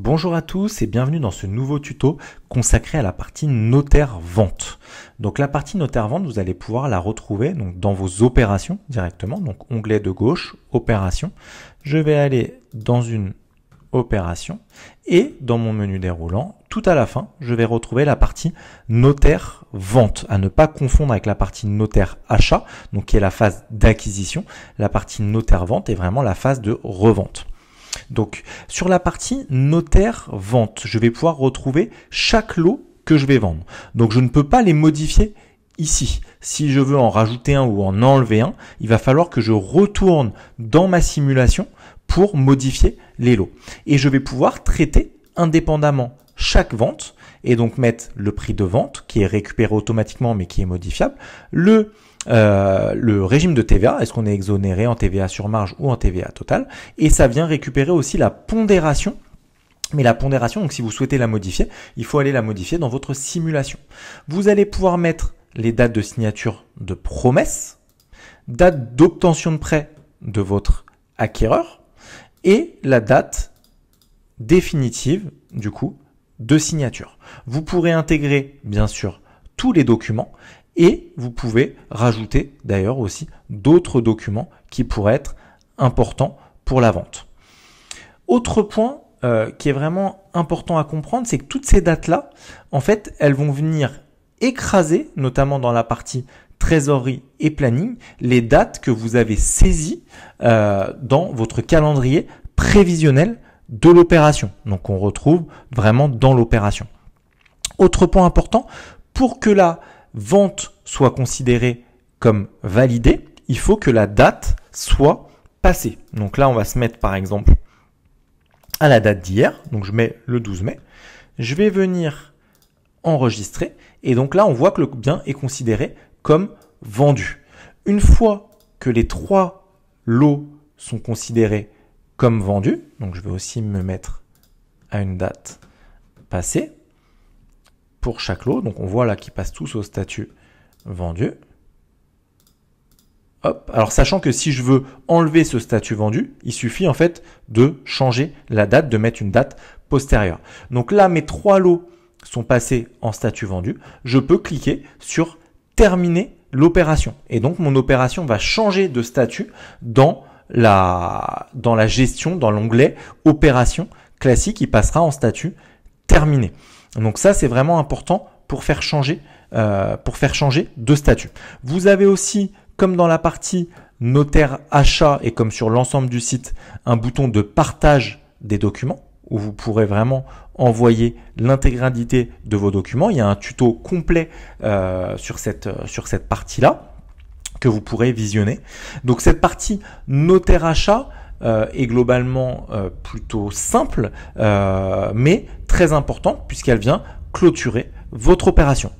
Bonjour à tous et bienvenue dans ce nouveau tuto consacré à la partie notaire-vente. Donc la partie notaire-vente, vous allez pouvoir la retrouver donc, dans vos opérations directement. Donc onglet de gauche, opération. Je vais aller dans une opération et dans mon menu déroulant, tout à la fin, je vais retrouver la partie notaire-vente. À ne pas confondre avec la partie notaire-achat, donc qui est la phase d'acquisition. La partie notaire-vente est vraiment la phase de revente. Donc, sur la partie notaire-vente, je vais pouvoir retrouver chaque lot que je vais vendre. Donc, je ne peux pas les modifier ici. Si je veux en rajouter un ou en enlever un, il va falloir que je retourne dans ma simulation pour modifier les lots. Et je vais pouvoir traiter indépendamment chaque vente et donc mettre le prix de vente qui est récupéré automatiquement mais qui est modifiable, le régime de TVA, est-ce qu'on est exonéré en TVA sur marge ou en TVA totale, et ça vient récupérer aussi la pondération. Mais la pondération, donc si vous souhaitez la modifier, il faut aller la modifier dans votre simulation. Vous allez pouvoir mettre les dates de signature de promesse, date d'obtention de prêt de votre acquéreur et la date définitive du coup de signature. Vous pourrez intégrer bien sûr tous les documents et vous pouvez rajouter d'ailleurs aussi d'autres documents qui pourraient être importants pour la vente. Autre point qui est vraiment important à comprendre, c'est que toutes ces dates-là, en fait, elles vont venir écraser, notamment dans la partie trésorerie et planning, les dates que vous avez saisies dans votre calendrier prévisionnel de l'opération. Donc on retrouve vraiment dans l'opération. Autre point important, pour que la vente soit considérée comme validée, il faut que la date soit passée. Donc là, on va se mettre par exemple à la date d'hier. Donc je mets le 12 mai. Je vais venir enregistrer. Et donc là, on voit que le bien est considéré comme vendu. Une fois que les 3 lots sont considérés comme vendus, donc je vais aussi me mettre à une date passée pour chaque lot. Donc on voit là qu'ils passent tous au statut vendu. Hop. Alors sachant que si je veux enlever ce statut vendu, il suffit en fait de changer la date, de mettre une date postérieure. Donc là, mes 3 lots sont passés en statut vendu. Je peux cliquer sur terminer l'opération. Et donc mon opération va changer de statut dans la gestion, dans l'onglet opération classique, il passera en statut terminé. Donc ça, c'est vraiment important pour faire changer de statut. Vous avez aussi, comme dans la partie notaire achat et comme sur l'ensemble du site, un bouton de partage des documents où vous pourrez vraiment envoyer l'intégralité de vos documents. Il y a un tuto complet sur cette partie-là que vous pourrez visionner. Donc cette partie notaire achat est globalement plutôt simple, mais très importante puisqu'elle vient clôturer votre opération.